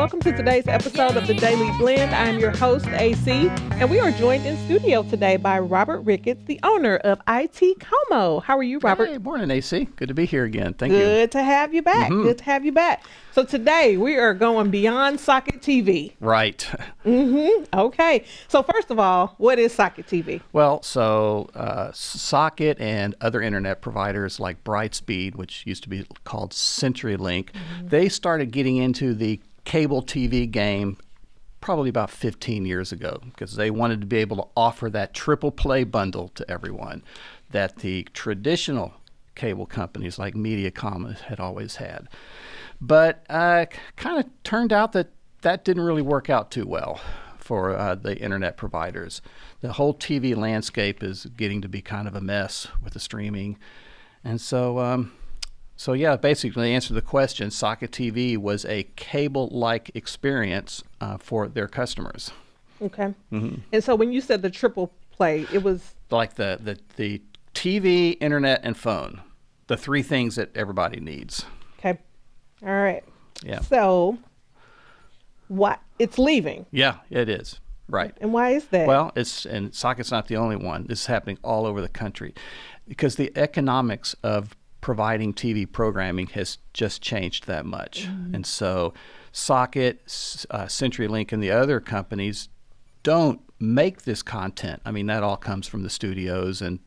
welcome to today's episode of The Daily Blend. I'm your host, AC, and we are joined in studio today by Robert Ricketts, the owner of ITCOMO. How are you, Robert? Hey, morning, AC. Good to be here again. Thank you. Good to have you back. Good to have you back. So today we are going beyond socket TV. Right. Okay. So first of all, what is socket TV? Well, Socket and other internet providers like Brightspeed, which used to be called CenturyLink, they started getting into the cable TV game probably about 15 years ago because they wanted to be able to offer that triple play bundle to everyone that the traditional cable companies like ITCOMO had always had. But kind of turned out that didn't really work out too well for the internet providers. The whole TV landscape is getting to be kind of a mess with the streaming. And so yeah, basically to answer the question, Socket TV was a cable-like experience for their customers. Okay. And so when you said the triple play, it was like the TV, internet, and phone, the three things that everybody needs. okay. All right. Yeah. So what? It's leaving. Yeah, it is. Right. And why is that? Well, and Socket's not the only one. This is happening all over the country because the economics of providing TV programming has just changed that much. And so Socket, CenturyLink, and the other companies don't make this content. I mean, that all comes from the studios and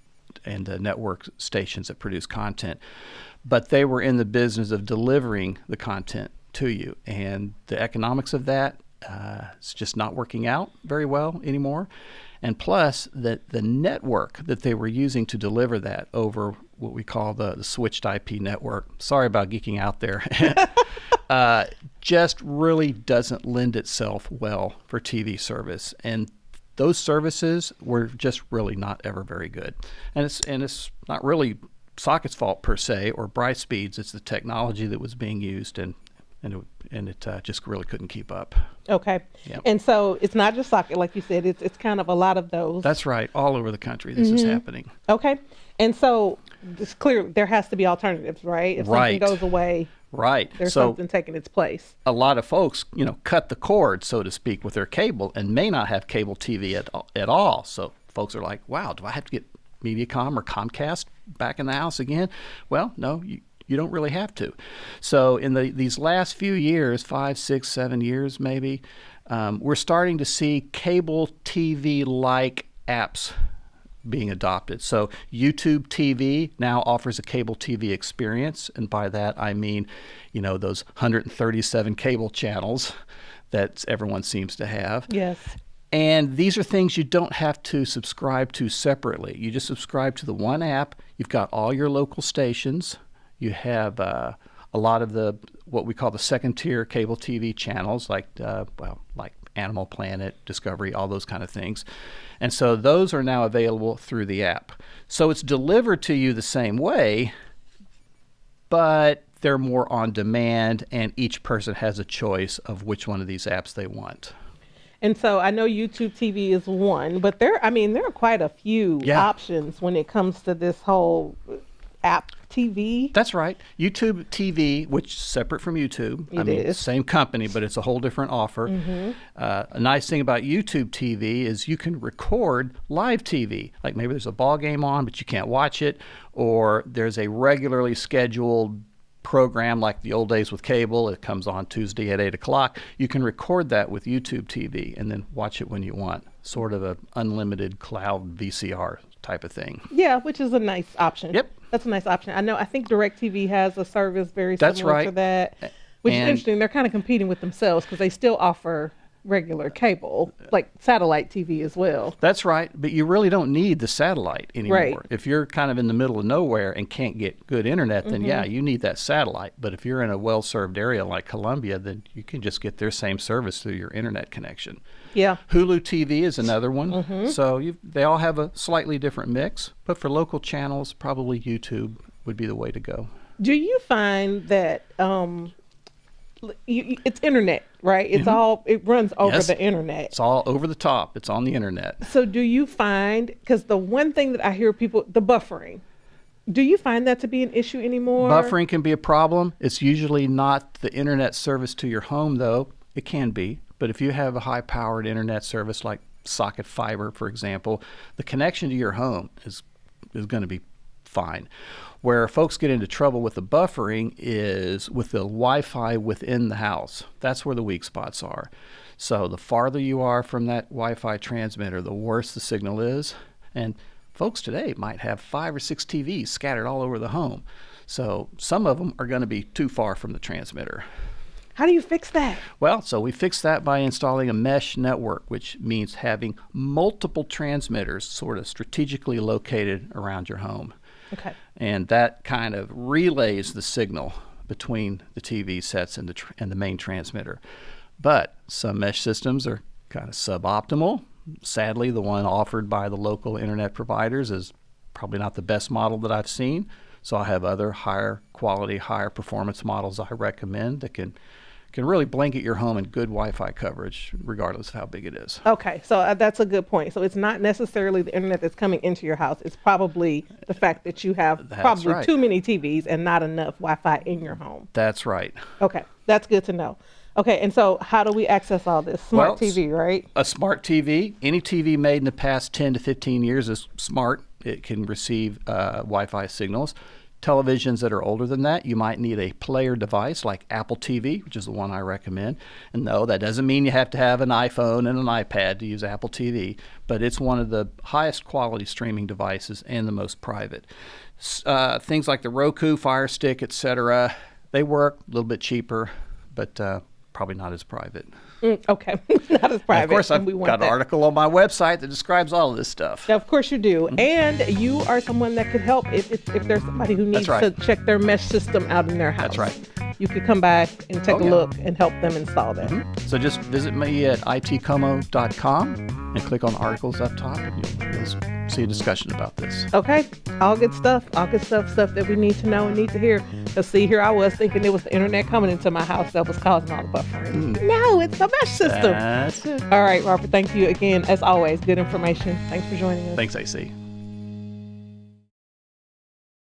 the network stations that produce content. But they were in the business of delivering the content to you. And the economics of that is just not working out very well anymore. And plus, the network that they were using to deliver that over what we call the switched IP network, sorry about geeking out there, just really doesn't lend itself well for TV service. And those services were just really not ever very good. And it's not really Socket's fault per se or Brightspeed's. It's the technology that was being used, and it just really couldn't keep up. Okay. Yep. And so it's not just Socket, like you said. It's kind of a lot of those. That's right. All over the country, this is happening. Okay. And so it's clear there has to be alternatives, right? If something goes away, right, there's so something taking its place. a lot of folks, cut the cord, so to speak, with their cable and may not have cable TV at all. So folks are like, wow, do I have to get Mediacom or Comcast back in the house again? Well, no, you don't really have to. So in these last few years, 5, 6, 7 years maybe, we're starting to see cable TV-like apps being adopted. So YouTube TV now offers a cable TV experience, and by that I mean, those 137 cable channels that everyone seems to have. Yes. And these are things you don't have to subscribe to separately. You just subscribe to the one app. You've got all your local stations. You have a lot of what we call the second-tier cable TV channels, like Animal Planet, Discovery, all those kind of things. And so those are now available through the app. So it's delivered to you the same way, but they're more on demand, and each person has a choice of which one of these apps they want. And so I know YouTube TV is one, but there are quite a few options when it comes to this whole app TV. That's right. YouTube TV, which is separate from YouTube. It is. Same company, but it's a whole different offer. A nice thing about YouTube TV is you can record live TV. Like maybe there's a ball game on, but you can't watch it, or there's a regularly scheduled program like the old days with cable. It comes on Tuesday at 8 o'clock. You can record that with YouTube TV and then watch it when you want. Sort of an unlimited cloud VCR type of thing. Yeah, which is a nice option. Yep. That's a nice option. I think DirecTV has a service very similar to that, which is interesting. They're kind of competing with themselves because they still offer regular cable, like satellite TV as well. That's right, but you really don't need the satellite anymore. Right. If you're kind of in the middle of nowhere and can't get good internet, then yeah, you need that satellite. But if you're in a well-served area like Columbia, then you can just get their same service through your internet connection. Yeah. Hulu TV is another one. So they all have a slightly different mix, but for local channels, probably YouTube would be the way to go. Do you find that it's internet, right? It's all, it runs over the internet. It's all over the top. It's on the internet. So do you find, because the one thing that I hear people, the buffering, do you find that to be an issue anymore? Buffering can be a problem. It's usually not the internet service to your home, though. It can be. But if you have a high-powered internet service like socket fiber, for example, the connection to your home is going to be fine. Where folks get into trouble with the buffering is with the Wi-Fi within the house. That's where the weak spots are. So the farther you are from that Wi-Fi transmitter, the worse the signal is. And folks today might have 5 or 6 TVs scattered all over the home. So some of them are going to be too far from the transmitter. How do you fix that? Well, so we fix that by installing a mesh network, which means having multiple transmitters sort of strategically located around your home. Okay. And that kind of relays the signal between the TV sets and the main transmitter. But some mesh systems are kind of suboptimal. Sadly, the one offered by the local internet providers is probably not the best model that I've seen. So I have other higher quality, higher performance models I recommend that can really blanket your home in good Wi-Fi coverage, regardless of how big it is. Okay, so that's a good point. So it's not necessarily the internet that's coming into your house. It's probably the fact that you have too many TVs and not enough Wi-Fi in your home. That's right. Okay, that's good to know. Okay, and so how do we access all this? Smart TV, right? A smart TV, any TV made in the past 10 to 15 years is smart. It can receive Wi-Fi signals. Televisions that are older than that, you might need a player device like Apple TV, which is the one I recommend. And no, that doesn't mean you have to have an iPhone and an iPad to use Apple TV, but it's one of the highest quality streaming devices and the most private. Things like the Roku, Fire Stick, etc., they work a little bit cheaper, but probably not as private. Okay, not as private. And of course, I've got an article on my website that describes all of this stuff. Now, of course you do. Mm-hmm. And you are someone that could help if there's somebody who needs to check their mesh system out in their house. That's right. You could come back and take a look and help them install that. Mm-hmm. So just visit me at ITCOMO.com and click on articles up top, and you'll see a discussion about this. Okay, all good stuff stuff that we need to know and need to hear. Let's see, here I was thinking it was the internet coming into my house that was causing all the buffering. No, it's the mesh system. That's it. All right, Robert, thank you again. As always, good information. Thanks for joining us. Thanks, AC.